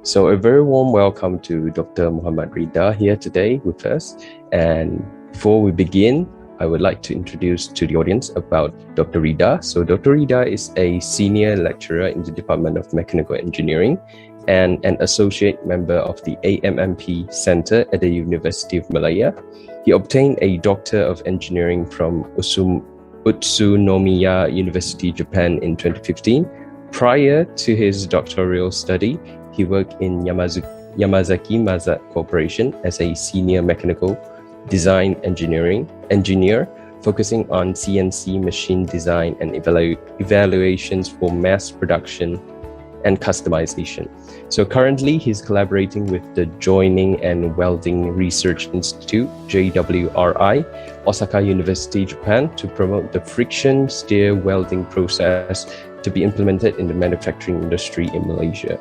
So a very warm welcome to Dr. Muhammad Ridha here today with us. And before we begin, I would like to introduce to the audience about Dr. Ridha. So Dr. Ridha is a senior lecturer in the Department of Mechanical Engineering and an associate member of the AMMP Center at the University of Malaya. He obtained a Doctor of Engineering from Utsunomiya University, Japan in 2015. Prior to his doctoral study, he worked in Yamazaki Maza Corporation as a senior mechanical design engineer, focusing on CNC machine design and evaluations for mass production and customization. So currently he's collaborating with the Joining and Welding Research Institute, JWRI, Osaka University, Japan, to promote the friction stir welding process to be implemented in the manufacturing industry in Malaysia.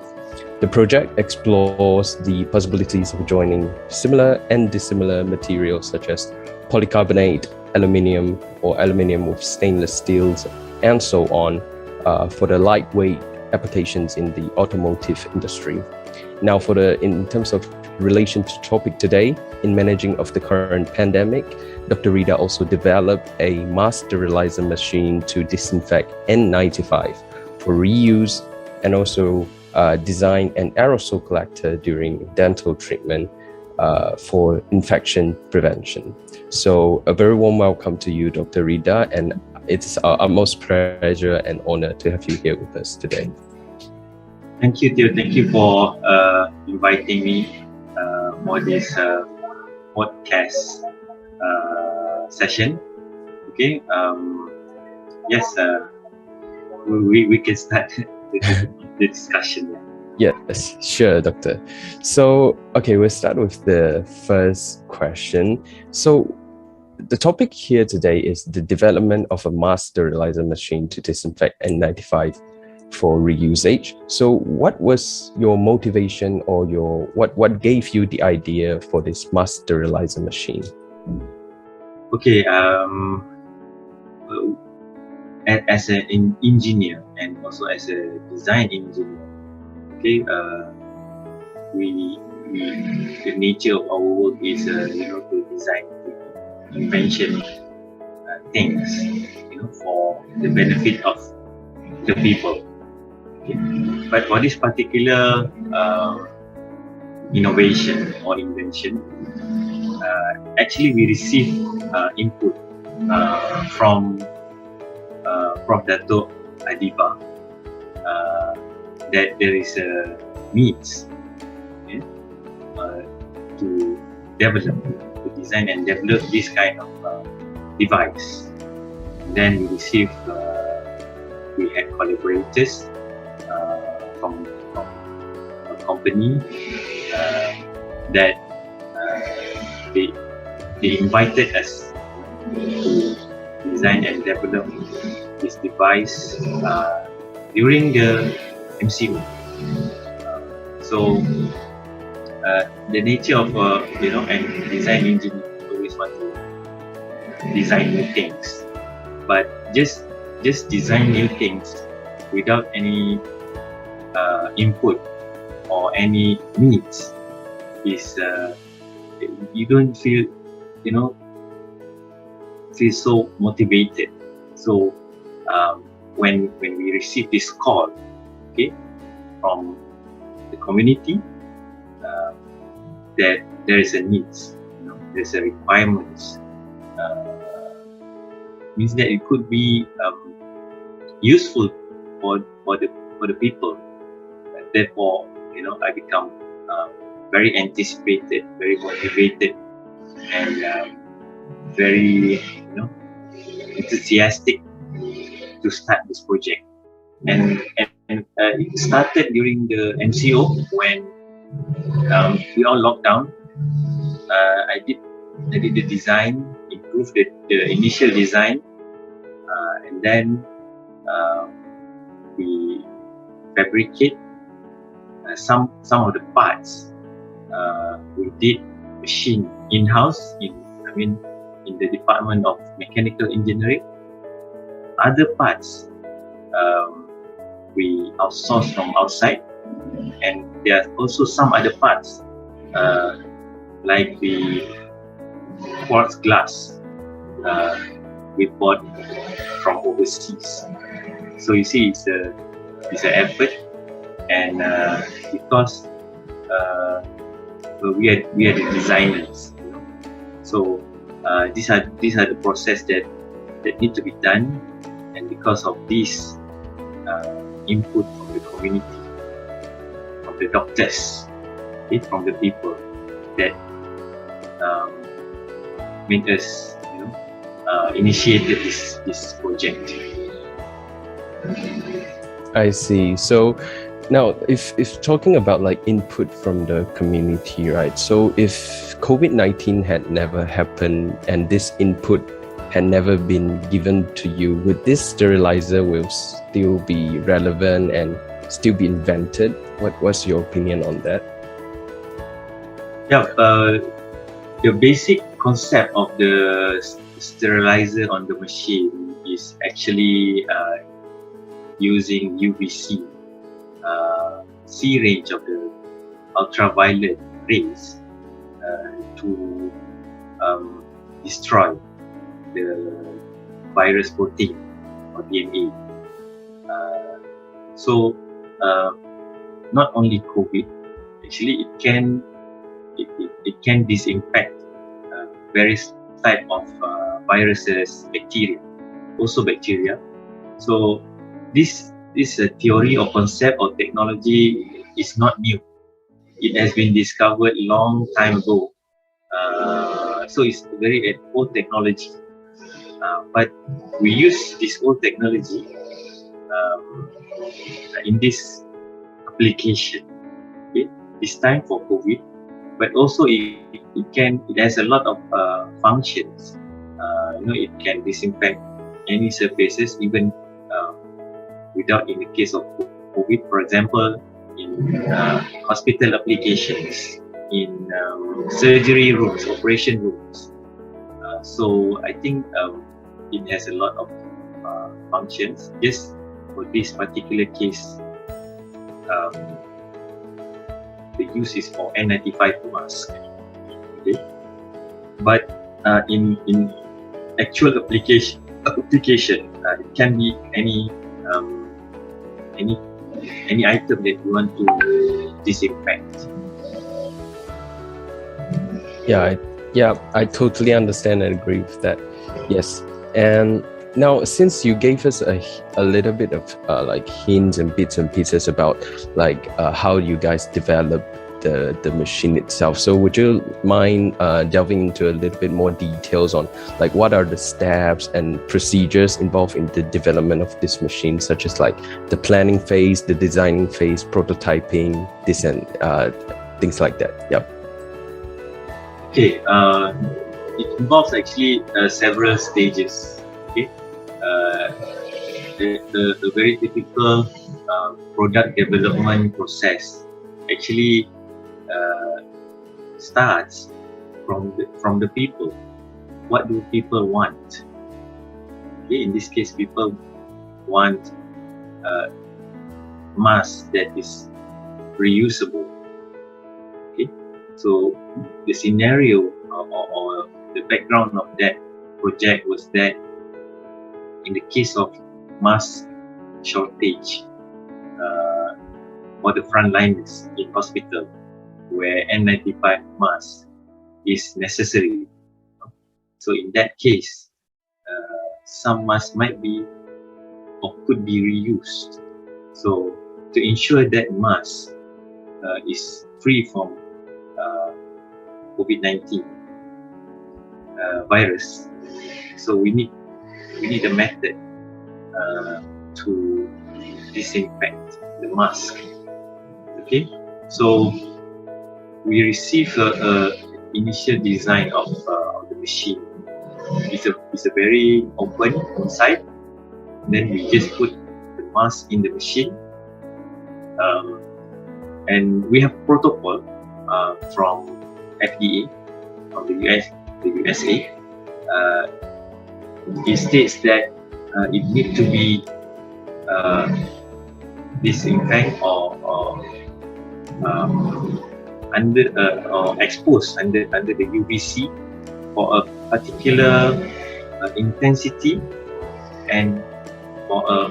The project explores the possibilities of joining similar and dissimilar materials such as polycarbonate, aluminium, or aluminium with stainless steels, and so on, for the lightweight applications in the automotive industry. Now, in terms of relation to topic today, in managing of the current pandemic, Dr. Ridha also developed a Mask Sterilizer machine to disinfect N95 for reuse, and also design an aerosol collector during dental treatment for infection prevention. So a very warm welcome to you, Dr. Ridha, and it's our utmost pleasure and honor to have you here with us today. Thank you, Theo. Thank you for inviting me for this podcast session. Okay. Yes, we can start the discussion. Yes, sure, Doctor. So, okay, we'll start with the first question. So, the topic here today is the development of a Mask Sterilizer machine to disinfect N95 for reusage. So, what was your motivation, or what gave you the idea for this Mask Sterilizer machine? Okay, as an engineer and also as a design engineer, okay, the nature of our work is to design, invention things, for the benefit of the people. Okay. But for this particular innovation or invention, actually we received input from Dato' Adiba that there is a needs to design and develop this kind of device. Then we received, we had collaborators from a company that they invited us to design and develop this device during the MCO. So the nature of and design engineer always want to design new things, but just design new things without any input or any needs is you don't feel so motivated. So when we receive this call, okay, from the community, that there is a needs, there's a requirements, means that it could be useful for the people. Therefore, I become very anticipated, very motivated, and very enthusiastic to start this project. And it started during the MCO when we all locked down. I did the design, improved the initial design, and then we fabricate some of the parts. We did machine in-house in the Department of Mechanical Engineering. Other parts we outsource from outside, and there are also some other parts, like the quartz glass we bought from overseas. So you see, it's an effort, and because we are the designers, so these are the process that need to be done, and because of this input from the community, from the doctors, from the people that made us, initiated this project. I see. So now, if talking about like input from the community, right? So if COVID-19 had never happened and this input had never been given to you, would this sterilizer will still be relevant and still be invented? What's your opinion on that? Yeah, the basic concept of the sterilizer on the machine is actually using UVC, C range of the ultraviolet rays to destroy the virus protein or DNA. So not only COVID, actually it can disinfect various type of viruses, bacteria. So this theory or concept or technology is not new. It has been discovered long time ago. So it's very old technology. But we use this old technology in this application. Okay? This time for COVID, but also it has a lot of functions. It can disinfect any surfaces, even without, in the case of COVID, for example, in hospital applications, in surgery rooms, operation rooms. So I think it has a lot of functions. Just for this particular case, the use is for N95 mask. Okay, but in actual application, it can be any item that you want to disinfect. Yeah, I totally understand and agree with that. Yes, and now since you gave us a little bit of like hints and bits and pieces about like how you guys develop the machine itself, so would you mind delving into a little bit more details on like what are the steps and procedures involved in the development of this machine, such as like the planning phase, the designing phase, prototyping, this and things like that? Yep. Okay, it involves actually several stages. Okay, the very typical product development process actually starts from the people. What do people want? Okay, in this case, people want mask that is reusable. Okay, so the scenario or the background of that project was that in the case of mask shortage for the frontliners in hospital where N95 mask is necessary. So in that case, some masks might be or could be reused. So to ensure that mask is free from COVID-19 virus, so we need a method to disinfect the mask. Okay, so we receive a initial design of the machine. It's a very open inside. Then we just put the mask in the machine, and we have protocol from FDA, from the USA. It states that it needs to be disinfect or under or exposed under the UVC for a particular intensity and for a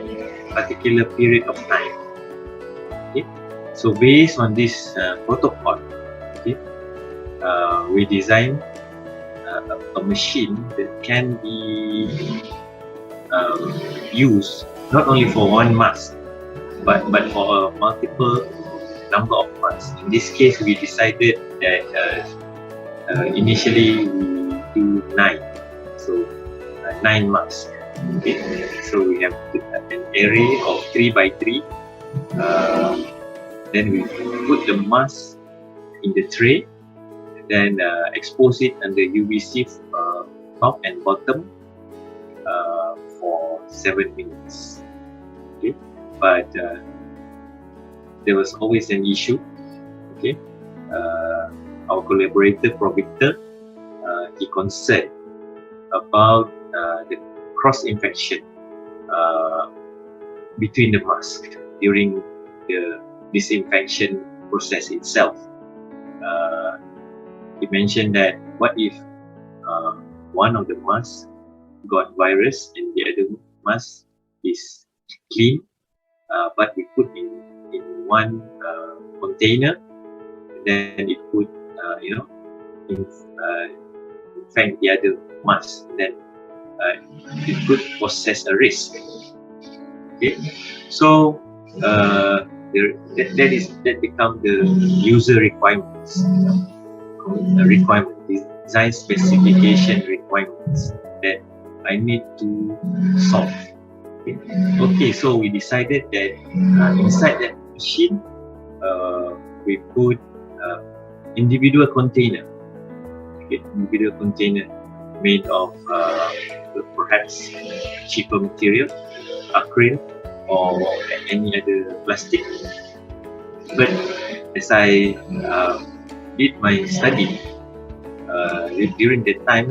particular period of time. Okay, so based on this protocol, okay, we designed a machine that can be used not only for one mask, but for a multiple number of masks. In this case, we decided that initially we do 9, so 9 masks. Okay, so we have an array of 3 by 3. Then we put the mask in the tray, then expose it under UVC top and bottom for 7 minutes. Okay, but there was always an issue. Okay, our collaborator Victor, he concerned about the cross-infection between the mask during the disinfection process itself. He mentioned that what if one of the masks got virus and the other mask is clean, but we put in one container, then it could infect the other mask, then it could possess a risk. Okay, so that become the user requirements, design specification requirements that I need to solve. Okay, so we decided that inside that machine, we put individual container. Okay, individual container made of perhaps cheaper material, acrylic or any other plastic. But as I did my study during that time,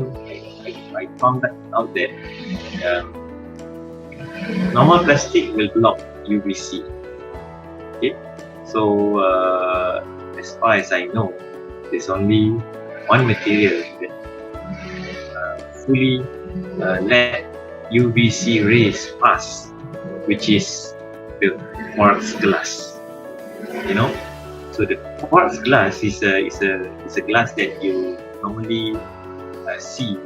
I found out that normal plastic will block UVC. Okay, so as far as I know, there's only one material that fully let UVC rays pass, which is the quartz glass. So the quartz glass is a glass that you normally see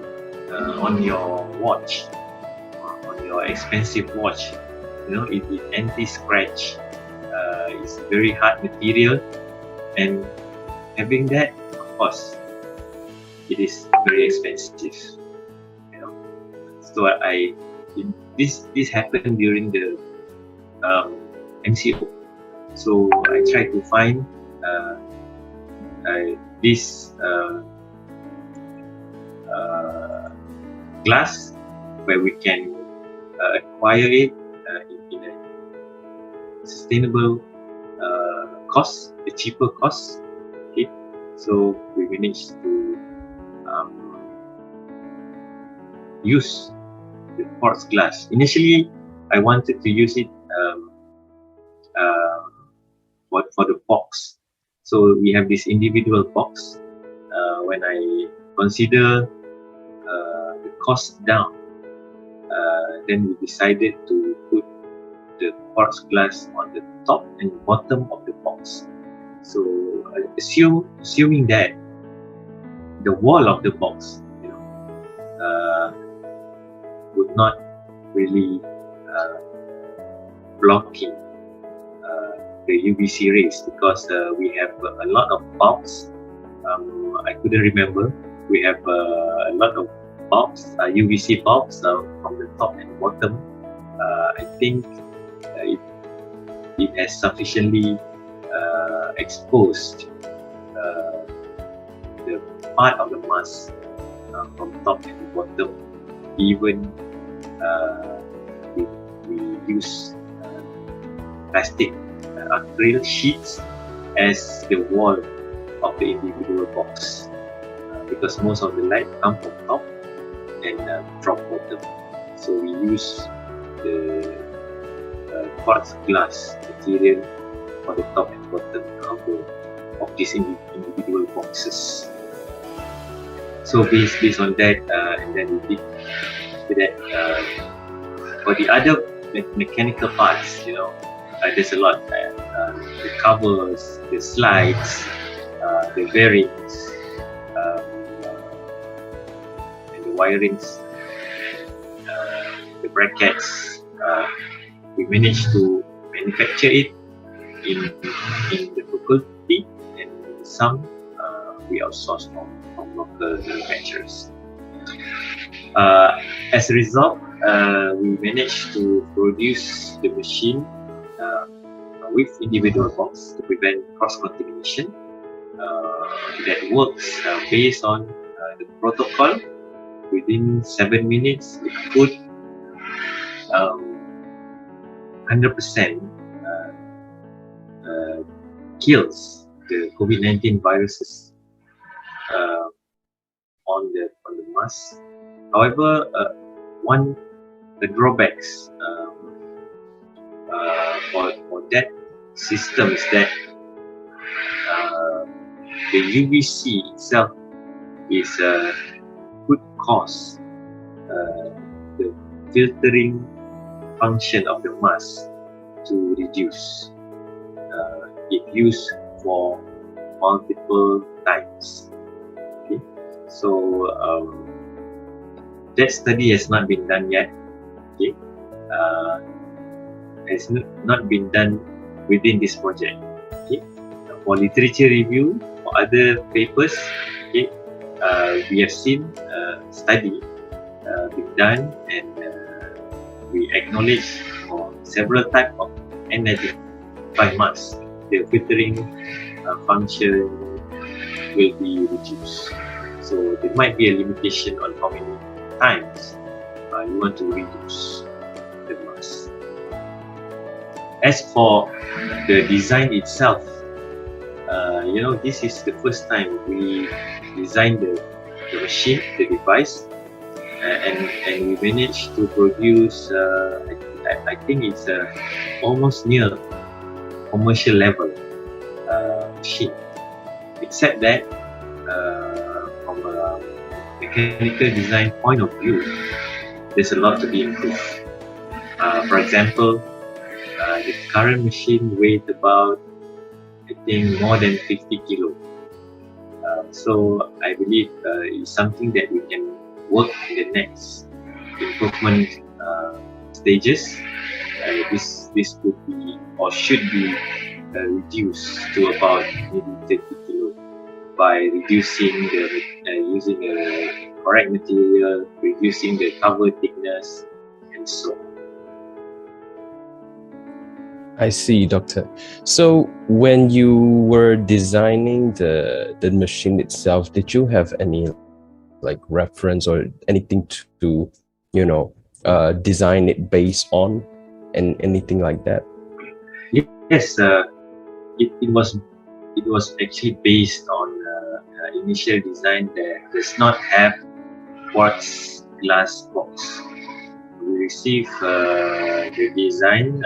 on your watch, on your expensive watch. It anti-scratch. It's a very hard material, and having that, of course, it is very expensive. So this happened during the MCO. So I tried to find this glass where we can acquire it in a sustainable cost, a cheaper cost. Okay, so we managed to use the quartz glass. Initially, I wanted to use it for the box. So we have this individual box. When I consider the cost down, then we decided to put the quartz glass on the top and bottom of the box. So assuming that the wall of the box would not really blocking the UVC rays, because we have a lot of bulbs. I couldn't remember. We have a lot of bulbs, UVC bulbs from the top and bottom. I think it has sufficiently exposed the part of the mask from top and bottom. Even we use plastic acrylic sheets as the wall of the individual box, because most of the light comes from top and from bottom. So we use the quartz glass material for the top and bottom of the of these individual boxes. So based on that, and then we did that. For the other mechanical parts, there's a lot. The covers, the slides, the bearings, and the wirings, the brackets. We managed to manufacture it in the faculty, and some we outsource from local manufacturers. As a result, we managed to produce the machine with individual box to prevent cross-contamination. That works based on the protocol. Within 7 minutes, it could 100% kills the COVID-19 viruses on the mask. However, the drawbacks for that system is that the UVC itself could cause the filtering function of the mask to reduce if used for multiple times. Okay, so that study has not been done yet. Okay, has not been done within this project. Okay, for literature review, for other papers, okay, we have seen study being done, and we acknowledge for several types of N95 masks, the filtering function will be reduced. So there might be a limitation on how many times you want to reduce the mask. As for the design itself, this is the first time we designed the machine, the device, and we managed to produce. I think it's almost near commercial level machine. Except that, from a mechanical design point of view, there's a lot to be improved. For example, the current machine weighs about, I think, more than 50 kilo. So I believe it's something that we can work in the next improvement stages. This could be or should be reduced to about maybe 30 kilo by reducing using a correct material, reducing the cover thickness, and so on. I see, Doctor. So when you were designing the machine itself, did you have any reference or anything to design it based on, and anything like that? Yes, it was actually based on initial design that does not have quartz glass box. We received the design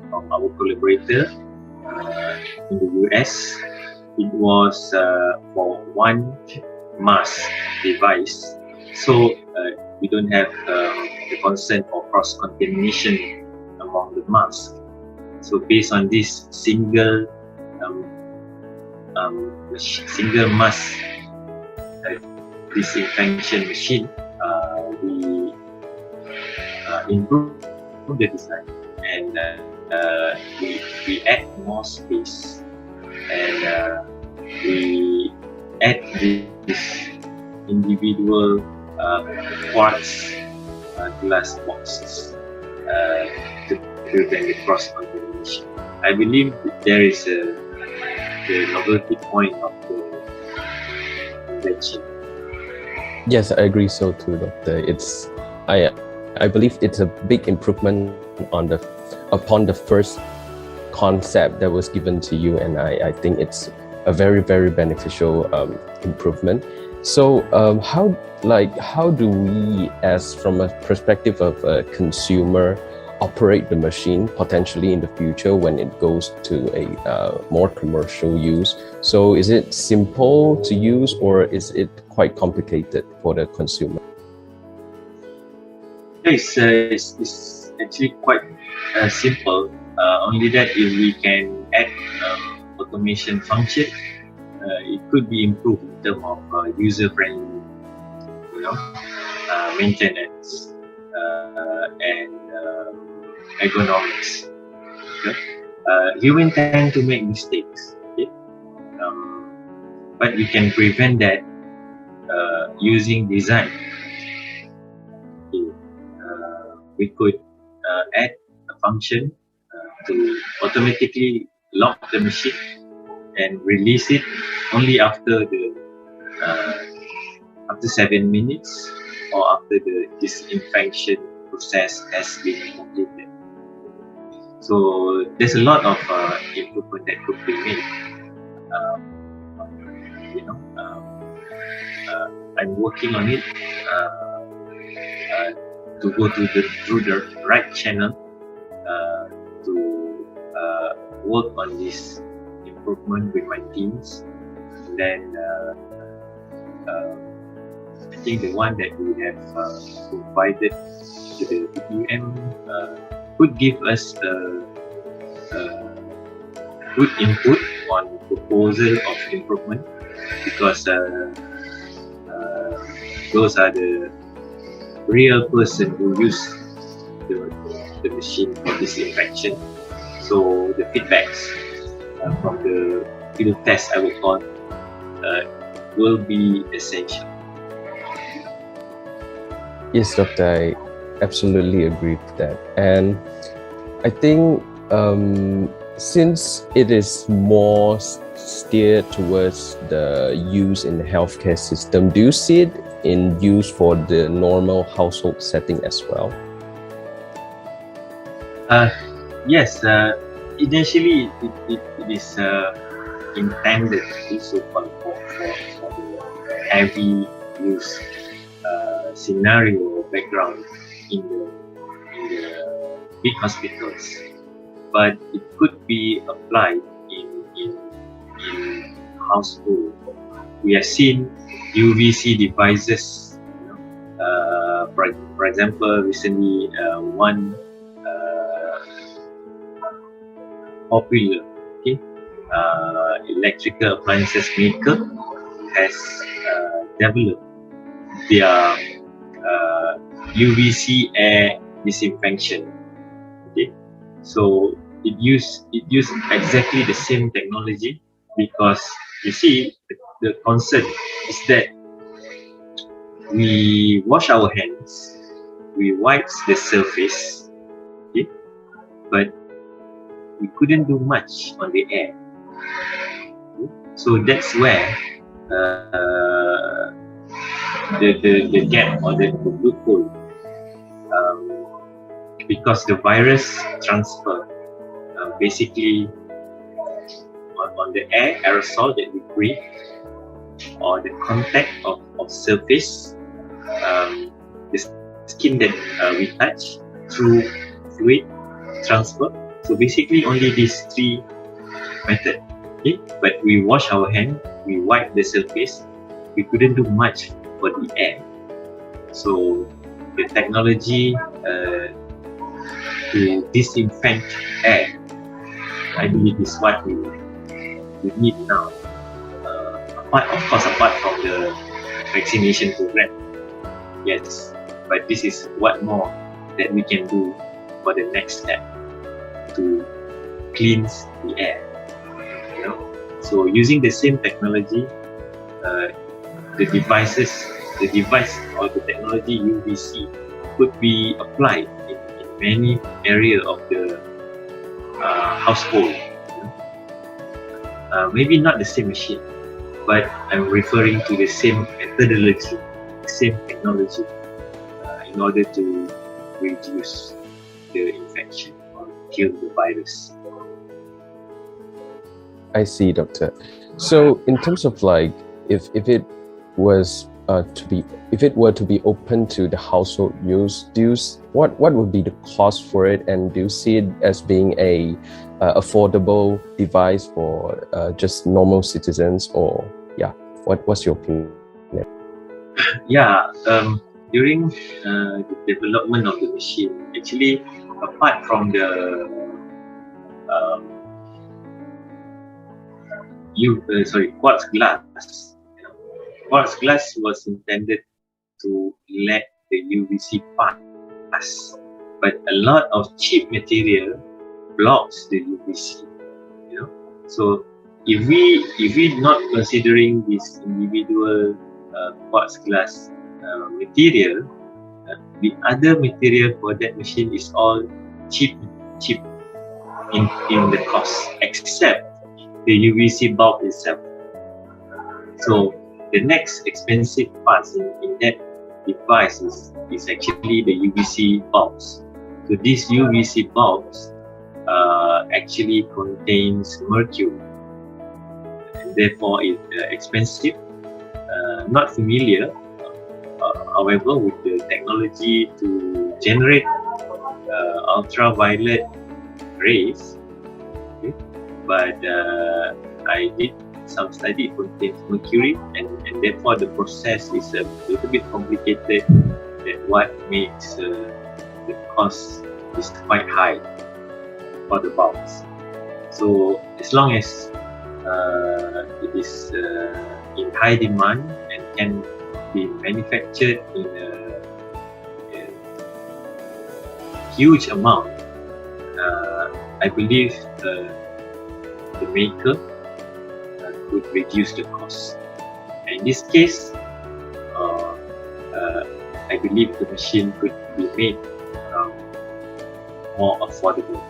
from our collaborator in the US. It was for one mask device, so we don't have the concern for cross-contamination among the masks. So based on this single mask disinfection machine, we improved the design, and we add more space, and we add this individual quartz glass boxes to prevent the cross-contamination. I believe that there is the novelty point of the invention. Yes, I agree so too, Doctor. I believe it's a big improvement upon the first concept that was given to you, and I think it's a very, very beneficial improvement. So how do we, as from a perspective of a consumer, operate the machine potentially in the future when it goes to a more commercial use. So is it simple to use, or is it quite complicated for the consumer? It's actually quite simple. Only that if we can add automation function, it could be improved in terms of user-friendly, maintenance and ergonomics. Okay? Humans tend to make mistakes, okay? But we can prevent that using design. Okay? We could add a function to automatically lock the machine and release it only after after 7 minutes or after the disinfection process has been completed. So there's a lot of improvement that could be made. I'm working on it to go through the right channel to work on this improvement with my teams. And then I think the one that we have provided to the BUM could give us good input on proposal of improvement, because those are the real person who use the machine for disinfection. So the feedbacks from the field test, I would call, will be essential. Yes, Doctor, I absolutely agree with that. And I think since it is more steered towards the use in the healthcare system, do you see it in use for the normal household setting as well? Yes, initially it is intended also for the heavy use scenario or background in the big hospitals, but it could be applied in household. We have seen UVC devices, for example, recently one popular electrical appliances maker has developed their UVC air disinfection. Okay, so it use exactly the same technology, because you see the concept is that we wash our hands, we wipe the surface, okay, but we couldn't do much on the air. Okay? So that's where the gap or the loophole, because the virus transfer basically on the air aerosol that we breathe, or the contact of surface, the skin that we touch through fluid transfer. So basically only these three methods. Okay? But we wash our hand, we wipe the surface, we couldn't do much for the air. So the technology to disinfect air, I believe, is what we need now. Apart from the vaccination program, yes, but this is what more that we can do for the next step to cleanse the air. So using the same technology, the device or the technology UVC could be applied in many areas of the household. Maybe not the same machine, but I'm referring to the same methodology, same technology, in order to reduce the infection or kill the virus. I see, Doctor. So in terms of like, if it was if it were to be open to the household use, what would be the cost for it, and do you see it as being a affordable device for just normal citizens, or what's your opinion? Yeah, during the development of the machine, actually, apart from the um, quartz glass, quartz glass was intended to let the UVC pass, but a lot of cheap material blocks the UVC. So if we not considering this individual quartz glass material, the other material for that machine is all cheap in the cost, except the UVC bulb itself. So the next expensive parts in that device is actually the UVC bulbs. So these UVC bulbs actually contains mercury, and therefore it's expensive. Not familiar, however, with the technology to generate ultraviolet rays. Okay? But I did some study, it contains mercury, and therefore the process is a little bit complicated. That what makes the cost is quite high for the bulbs. So as long as it is in high demand and can be manufactured in a huge amount, I believe the maker could reduce the cost. And in this case, I believe the machine could be made more affordable.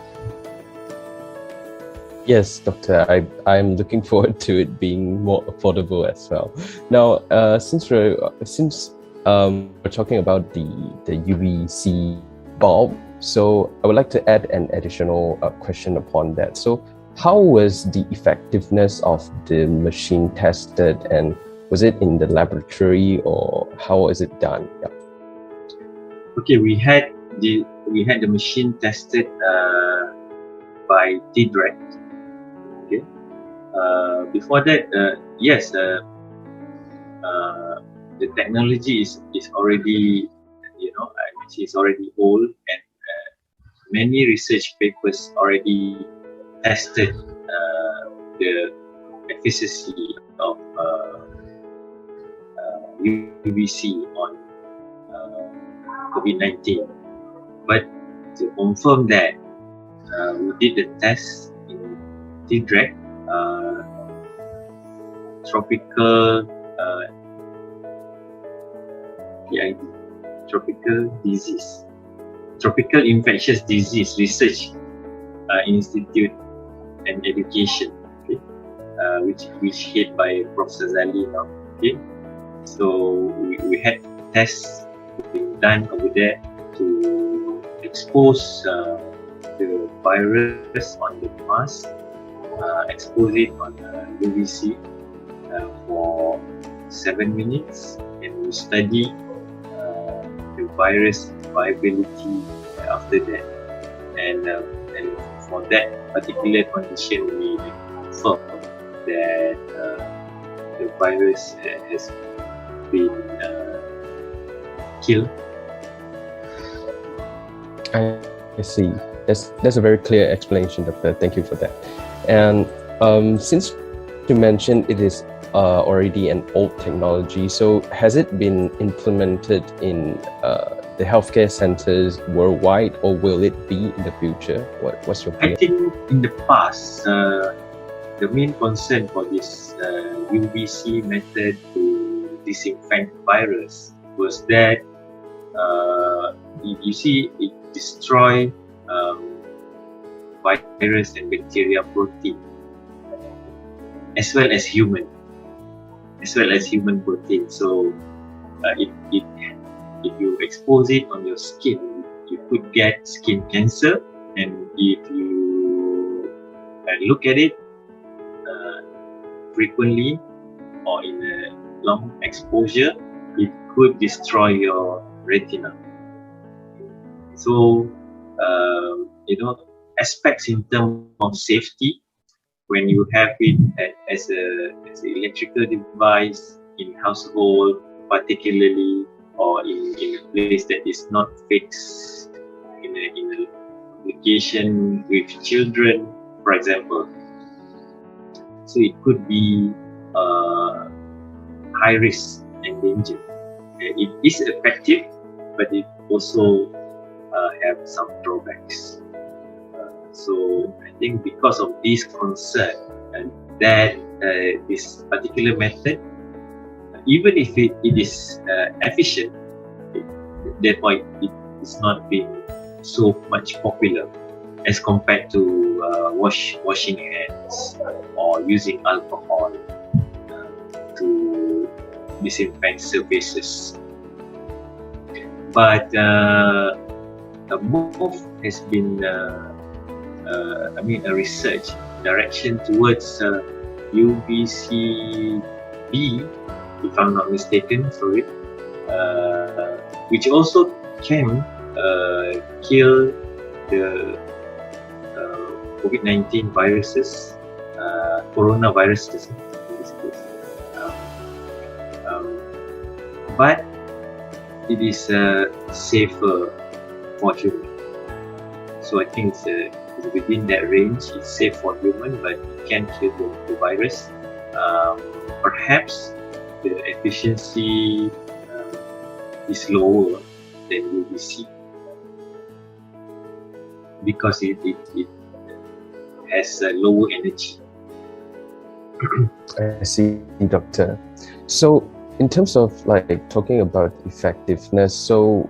Yes, Doctor, I'm looking forward to it being more affordable as well. Now, since we're talking about the UVC bulb, so I would like to add an additional question upon that. So, how was the effectiveness of the machine tested, and was it in the laboratory, or how is it done? Yeah. Okay, we had the machine tested by T-Direct. Okay. Before that, yes, the technology is already, it's already old, and many research papers already tested the efficacy of UVC on COVID-19. But to confirm that, we did the test in T-Direct, tropical PID, Tropical Infectious Disease Research Institute and Education, okay? which head by Professor Zali now. Okay, so we had tests being done over there to expose the virus on the mask, expose it on UVC for 7 minutes, and we study the virus viability after that. And for that particular condition, we confirm that the virus has been killed. I see. That's a very clear explanation, Doctor. Thank you for that. And since you mentioned it is already an old technology, so has it been implemented in the healthcare centers worldwide, or will it be in the future? What's your opinion? I think in the past, the main concern for this UVC method to disinfect virus was that you see it destroy virus and bacteria protein, as well as human protein. So if you expose it on your skin, you could get skin cancer. And if you look at it frequently or in a long exposure, it could destroy your retina. So, aspects in terms of safety, when you have it as an electrical device in household, particularly, or in a place that is not fixed, in a location with children, for example. So it could be high risk and danger. It is effective, but it also have some drawbacks. So I think because of this concern, that this particular method, even if it is efficient, therefore it is not being so much popular as compared to washing hands or using alcohol to disinfect surfaces. But the move has been a research direction towards UVCB, if I'm not mistaken, sorry, which also can kill the COVID-19 viruses, coronaviruses in this case. But it is safer for human. So I think it's within that range. It's safe for human, but it can kill the virus. Perhaps the efficiency is lower than UVC because it has a lower energy. I see, Doctor. So in terms of like talking about effectiveness, so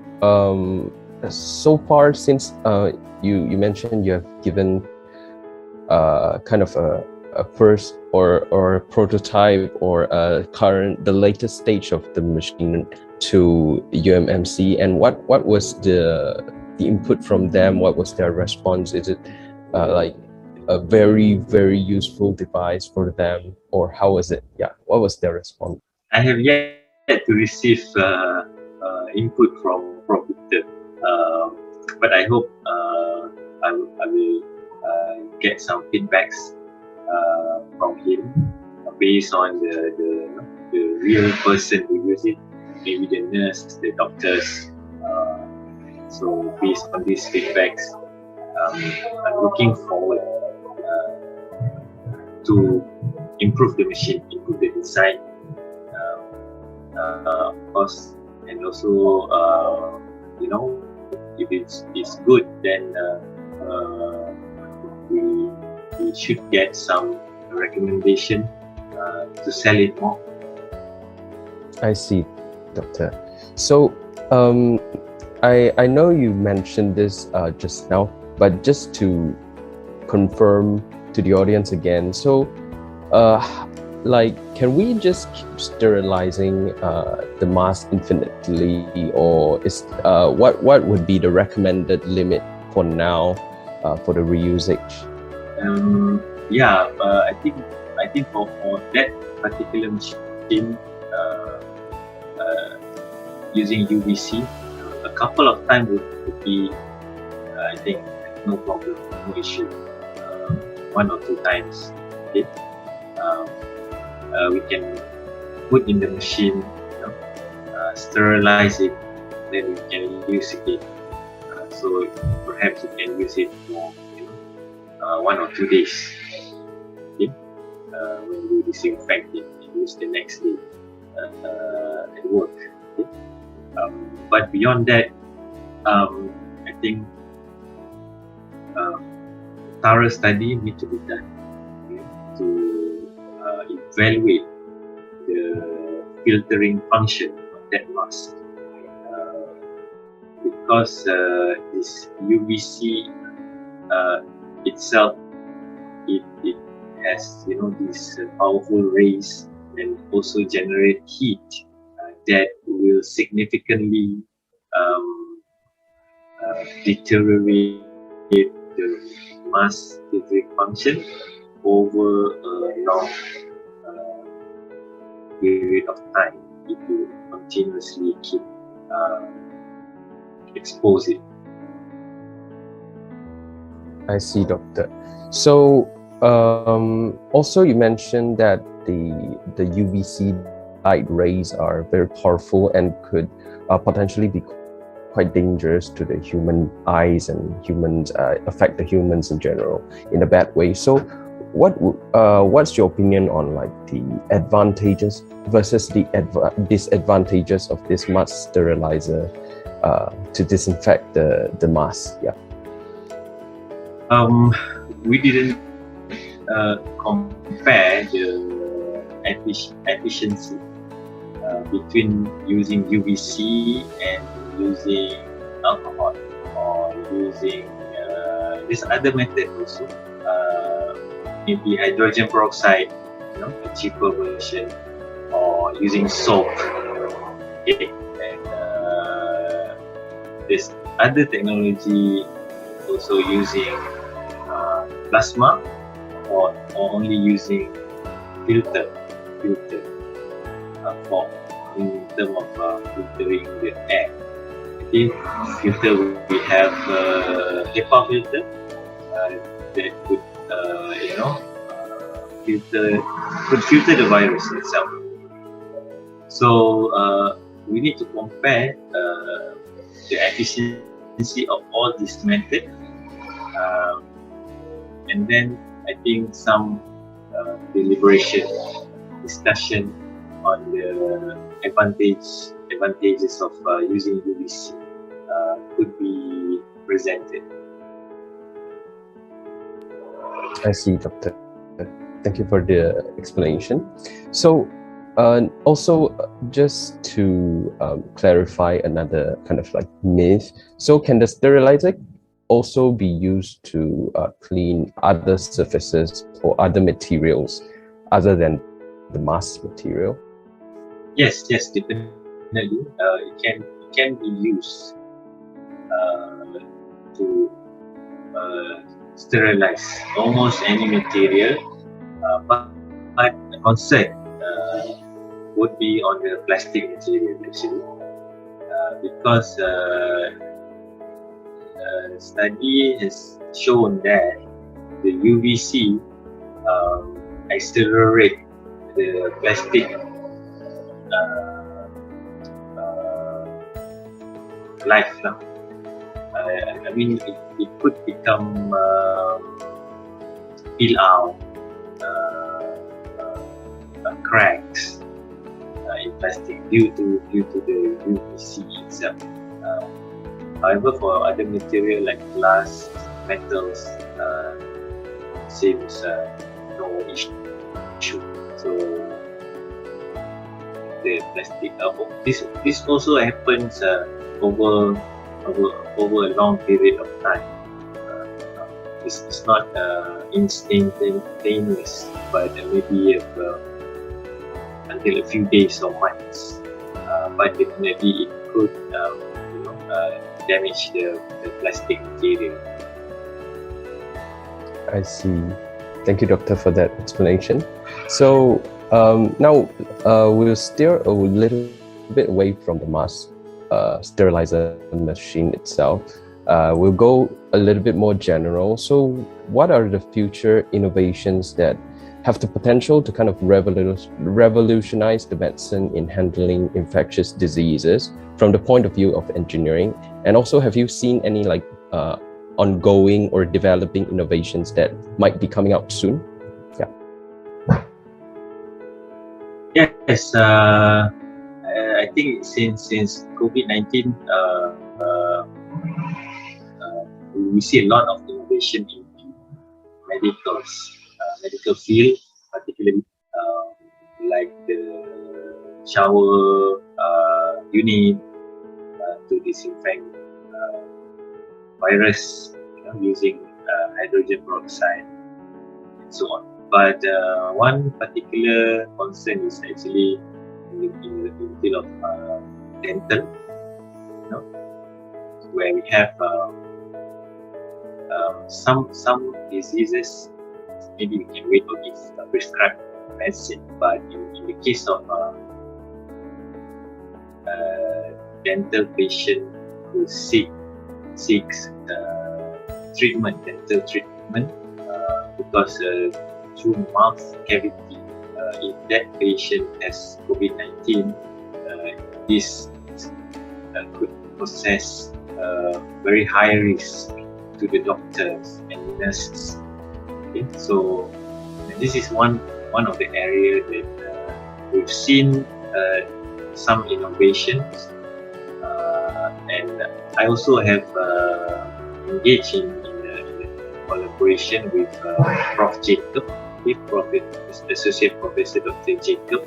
so far since you mentioned you have given kind of a first or a prototype or the latest stage of the machine to UMMC, and what was the input from them? What was their response? Is it like a very, very useful device for them, or how was it? Yeah, what was their response? I have yet to receive input from Victor, but I hope I will get some feedbacks from him based on the real person who use it, maybe the nurse, the doctors. So based on these feedbacks, I'm looking forward to improve the machine, improve the design, of course, and also if it's good, then we should get some recommendation to sell it more. I see, Doctor. So I know you mentioned this just now, but just to confirm to the audience again, so can we just keep sterilizing the mask infinitely, or is what would be the recommended limit for now for the reusage? I think for that particular machine, using UVC, a couple of times would be, I think, no problem, no issue. 1 or 2 times, okay. We can put in the machine, sterilize it, then we can use it. So perhaps you can use it for 1 or 2 days. Okay? When you disinfect it, you use the next day at work. Okay? But beyond that, I think thorough study need to be done, okay, to evaluate the filtering function of that mask, because this UVC itself, it has these powerful rays and also generate heat that will significantly deteriorate the mask filtering function over a long period of time. need to continuously keep expose it. I see, doctor. So also you mentioned that the UVC light rays are very powerful and could potentially be quite dangerous to the human eyes and humans affect the humans in general in a bad way. So what's your opinion on like the advantages versus the disadvantages of this mask sterilizer to disinfect the mask? Yeah. We didn't compare the efficiency between using UVC and using alcohol, or using this other method also, maybe hydrogen peroxide, a cheaper version, or using soap. Okay. And this other technology also using plasma, or only using filter for in terms of filtering the air. In filter, we have HEPA filter that could filter the virus itself. So we need to compare the efficiency of all these methods, and then I think some discussion on the advantages of using UVC could be presented. I see, doctor. Thank you for the explanation. So also just to clarify another kind of like myth, so can the sterilizer also be used to clean other surfaces or other materials other than the mask material? Yes, definitely. It can be used to sterilize almost any material, but the concern would be on the plastic material actually, because study has shown that the UVC accelerate the plastic life. I mean, it could become peel out, cracks in plastic due to the UVC itself. However, for other material like glass, metals, seems no issue. So the plastic, this also happens over a long period of time. It's not instantaneous, but maybe until a few days or months. But definitely it could damage the plastic material. I see. Thank you, doctor, for that explanation. So now we'll steer a little bit away from the mask sterilizer machine itself. We'll go a little bit more general. So what are the future innovations that have the potential to kind of revolutionize the medicine in handling infectious diseases from the point of view of engineering? And also, have you seen any like ongoing or developing innovations that might be coming out soon? Yes, I think since COVID-19, we see a lot of innovation in medical field, particularly like the shower unit to disinfect virus using hydrogen peroxide and so on. But one particular concern is actually in the field of dental, where we have some diseases. Maybe we can wait for this prescribed medicine, but in the case of dental patient who seeks dental treatment, because through mouth cavity, if that patient has COVID-19, this could possess very high risk to the doctors and nurses. Okay, so this is one of the areas that we've seen some innovations, and I also have engaged in a collaboration with Prof. Jacob, Associate Professor Dr. Jacob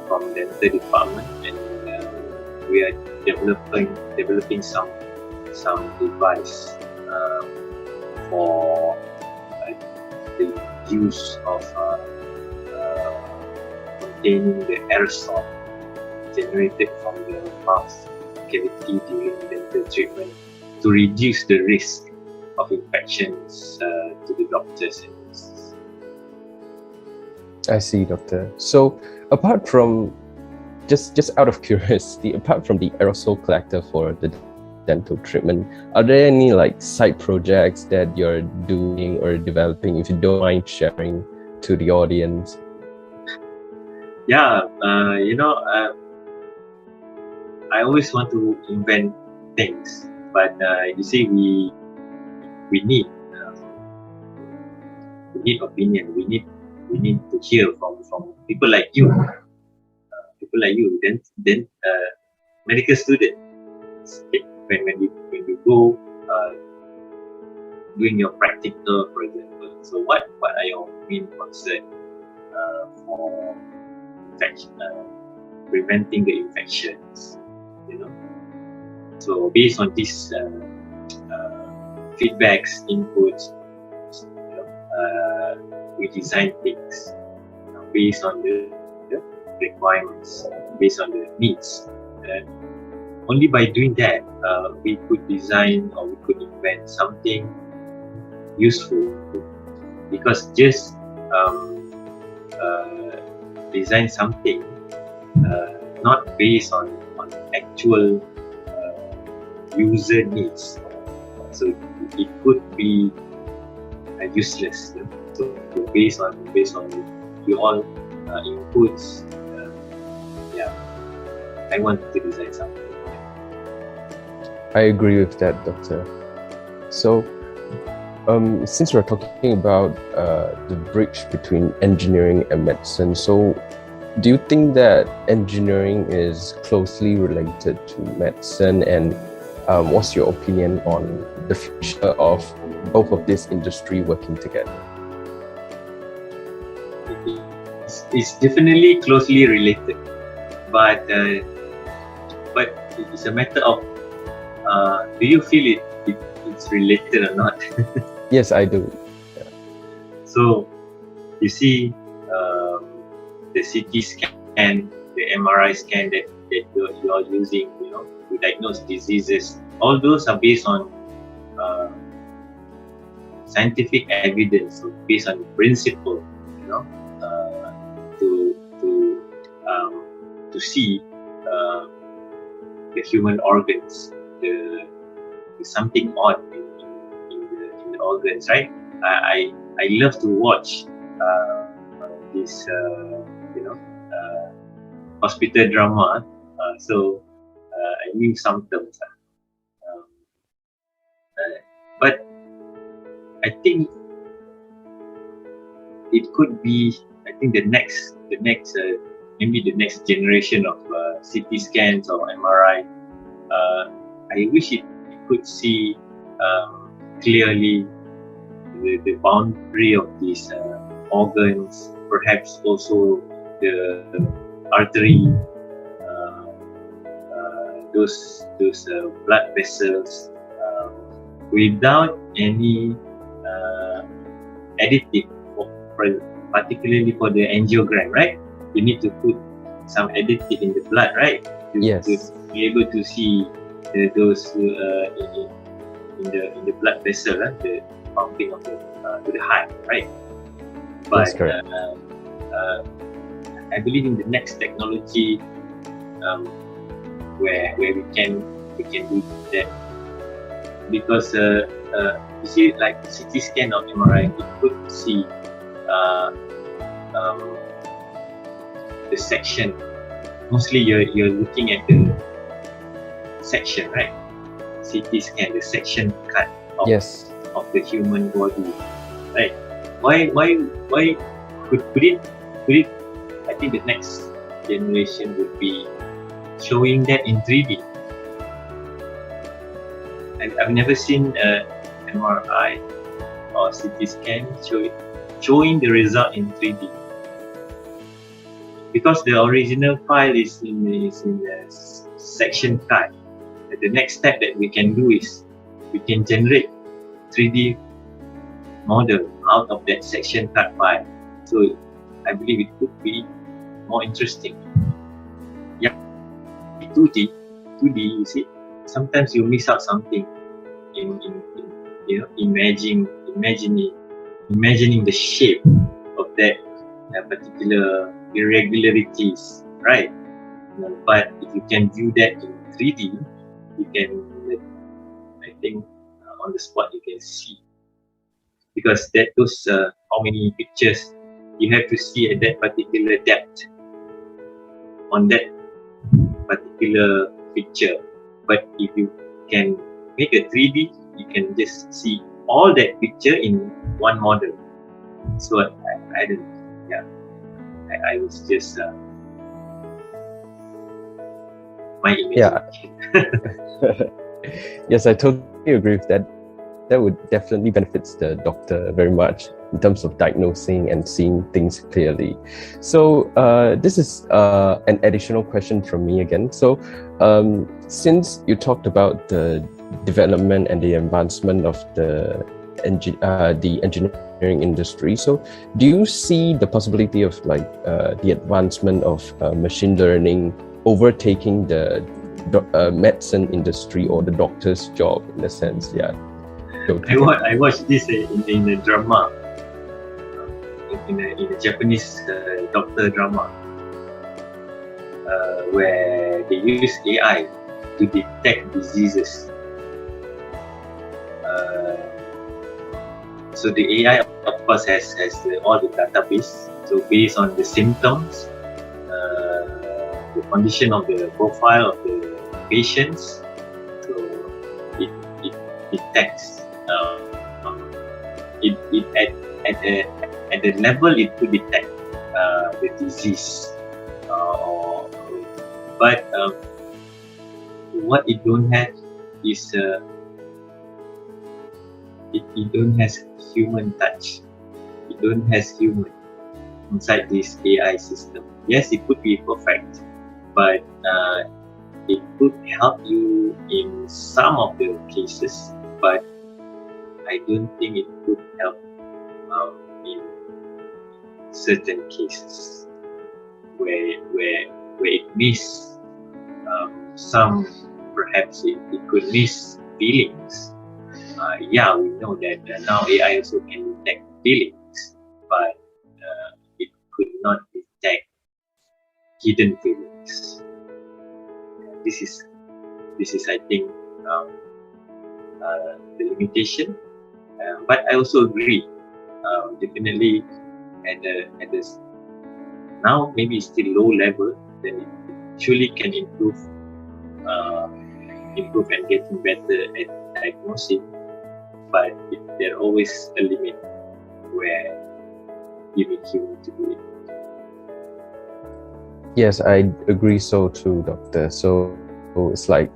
from the dental department, and we are developing some device for the use of containing the aerosol generated from the mouth cavity during dental treatment to reduce the risk of infections to the doctors and nurses. I see, doctor. So apart from, just out of curiosity, apart from the aerosol collector for the dental treatment, are there any like side projects that you're doing or developing, if you don't mind sharing to the audience? Yeah, I always want to invent things, but you see, we need opinion. We need to hear from people like you, then medical students. When you go doing your practical, for example. So what are your main concerns for infection, preventing the infections? So based on these feedbacks, inputs, we design things based on the requirements, based on the needs. And only by doing that, we could design or we could invent something useful. Because just design something not based on actual user needs, so it could be useless. So based on your inputs, I want to design something. I agree with that, doctor. So since we're talking about the bridge between engineering and medicine, so do you think that engineering is closely related to medicine, and what's your opinion on the future of both of this industry working together? It's definitely closely related, but it's a matter of do you feel it's related or not? Yes, I do. Yeah. So you see, the CT scan, the MRI scan that you are using, to diagnose diseases, all those are based on scientific evidence, so based on principle, to see the human organs, there's something odd in the organs, right? I love to watch this hospital drama, so I knew some terms, but I think it could be, the next maybe the next generation of CT scans or MRI. I wish it could see clearly the boundary of these organs, perhaps also the artery, those blood vessels, without any additive, particularly for the angiogram, right? You need to put some additive in the blood, right? Yes. To be able to see those in the blood vessel, the pumping of the to the heart, right? But That's correct. I believe in the next technology, where we can do that, because you see, like CT scan or MRI, you could see the section. Mostly you're looking at the section, right? CT scan, the section cut of, Yes. of the human body, right? Why could it I think the next generation would be showing that in 3D. I've never seen MRI or CT scan showing the result in 3D, because the original file is in the section cut. The next step that we can do is we can generate 3D model out of that section cut file. So I believe it could be more interesting. Yeah, 2D, you see, sometimes you miss out something in imagining the shape of that particular irregularities, right? But if you can view that in 3D, you can, I think, on the spot you can see, because that those how many pictures you have to see at that particular depth on that particular picture. But if you can make a 3D, you can just see all that picture in one model. So I don't, yeah, I was just my imagination. Yeah. Yes, I totally agree with that. That would definitely benefits the doctor very much in terms of diagnosing and seeing things clearly. So this is an additional question from me again. So since you talked about the development and the advancement of the engineering industry, so do you see the possibility of like the advancement of machine learning overtaking the medicine industry or the doctor's job in a sense? Yeah. I watched this in a drama, in a Japanese doctor drama, where they use AI to detect diseases. So the AI, of course, has all the database. So based on the symptoms, the condition of the profile of the patients, so it detects. At the level it could detect the disease, but what it don't have is it don't has human touch. It don't has human inside this AI system. Yes, it could be perfect, but it could help you in some of the cases, but I don't think it could help in certain cases where it miss some, perhaps it could miss feelings. Yeah, we know that now AI also can detect feelings, but it could not detect hidden feelings. This is I think the limitation. But I also agree, definitely at the now maybe still low level, then it surely can improve and getting better at diagnosing. But there always a limit where you need human to do it. Yes, I agree so too, doctor. So it's like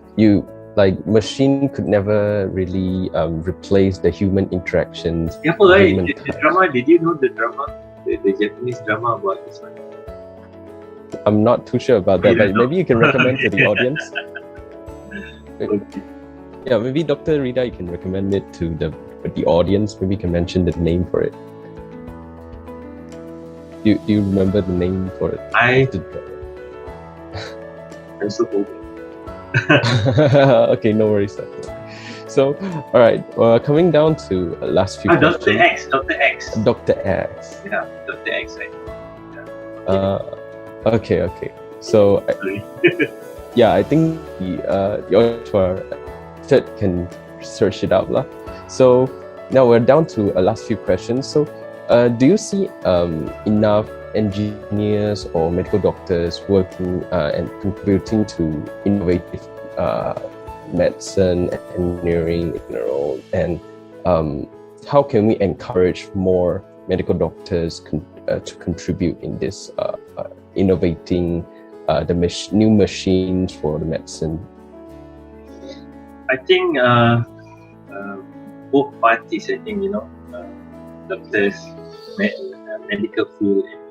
machine could never really replace the human interactions. Yeah, right. The drama, did you know the drama? The Japanese drama about this one? I'm not too sure about that, but maybe you can recommend to the audience. Okay. Yeah, maybe Dr. Ridha, you can recommend it to the audience. Maybe you can mention the name for it. Do you remember the name for it? I'm so old. Okay, no worries, doctor. So, all right, coming down to last few questions. Dr. X. Dr. X. Yeah, Dr. X, right? Yeah. Okay. So yeah, I think the audience for can search it out lah. So now we're down to a last few questions. So do you see enough engineers or medical doctors working and contributing to innovative medicine, engineering in general, and how can we encourage more medical doctors to contribute in this innovating the new machines for the medicine? I think both parties, I think, doctors, medical field and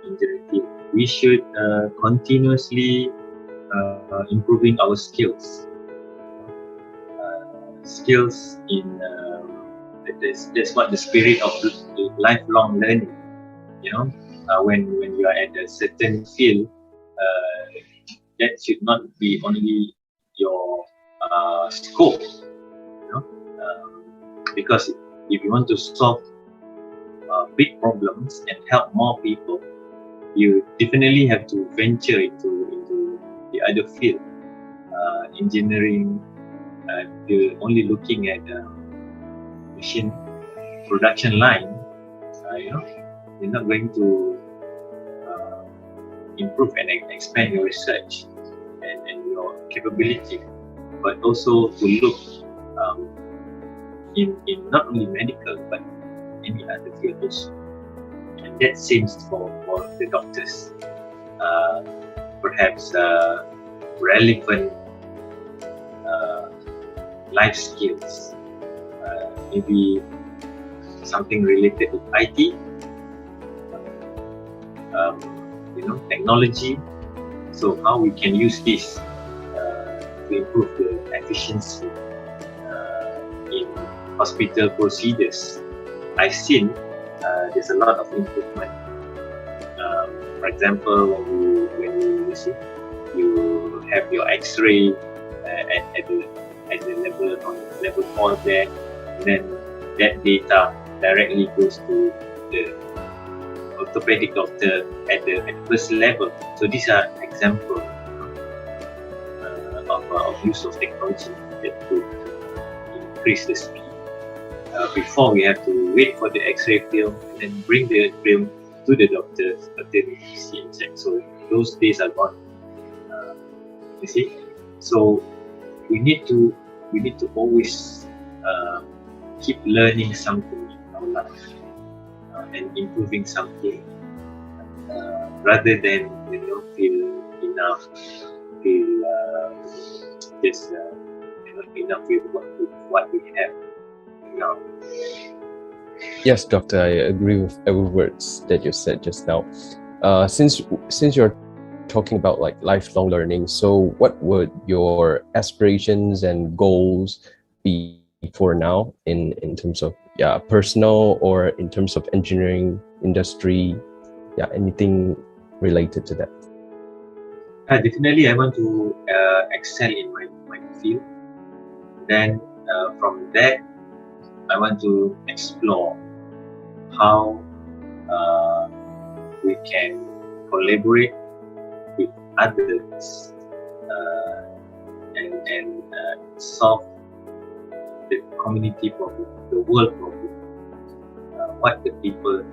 engineering field, we should continuously improving our skills. Skills in that's what the spirit of lifelong learning. When you are at a certain field, that should not be only your scope. Because if you want to solve big problems and help more people, you definitely have to venture into the other field. Engineering, you're only looking at machine production line. You're not going to improve and expand your research and your capability, but also to look in not only medical but any other field also. And that seems for the doctors, perhaps relevant life skills, maybe something related to IT, technology. So how we can use this to improve the efficiency in hospital procedures. I've seen there's a lot of improvement. For example, when you have your X-ray at the level 4 there, then that data directly goes to the orthopedic doctor at the first level. So these are examples of use of technology that could increase the speed. Before we have to wait for the X-ray film and then bring the film to the doctor to see and check. So those days are gone. You see, so we need to always keep learning something in our life and improving something, rather than feel enough, just enough with what we have now. Yes, Doctor, I agree with every words that you said just now. Since you're talking about like lifelong learning, so what would your aspirations and goals be for now in terms of personal or in terms of engineering industry? Anything related to that? Definitely, I want to excel in my field. Then from that, I want to explore how we can collaborate with others and solve the community problem, the world problem, what the people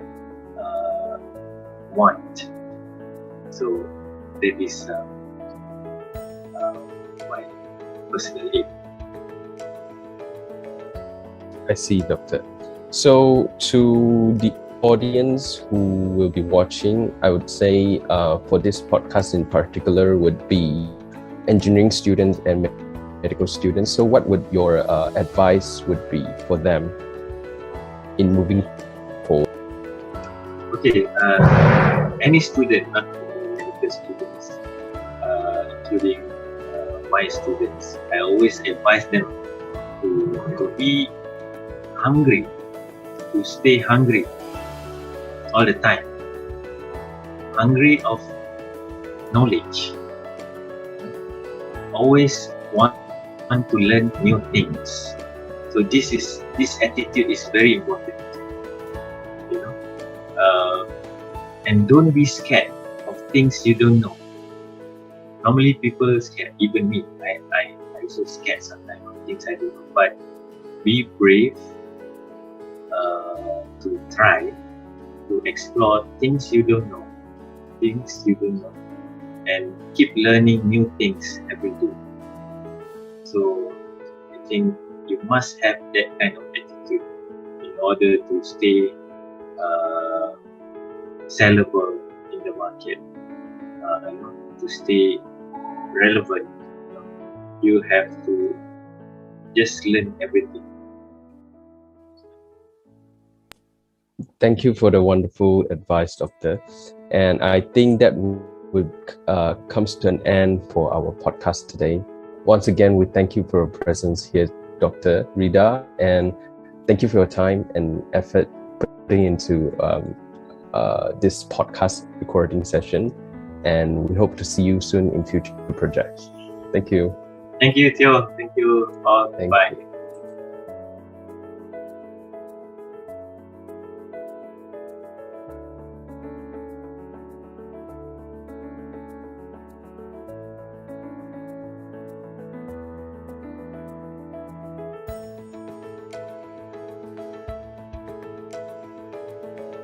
want. So that is my personal aim. I see, Doctor. So to the audience who will be watching, I would say for this podcast in particular would be engineering students and medical students. So what would your advice would be for them in moving forward? Okay, any student, not only medical students, including my students, I always advise them to be hungry, to stay hungry all the time, hungry of knowledge, always want to learn new things. So this attitude is very important, and don't be scared of things you don't know. normally people scared, even me. I also scared sometimes of things I don't know. But be brave to try to explore things you don't know, and keep learning new things every day. So I think you must have that kind of attitude in order to stay sellable in the market, to stay relevant. You have to just learn everything. Thank you for the wonderful advice, Doctor. And I think that would comes to an end for our podcast today. Once again, we thank you for your presence here, Dr. Ridha, and thank you for your time and effort putting into this podcast recording session. And we hope to see you soon in future projects. Thank you. Thank you, Theo. Thank you all. Bye.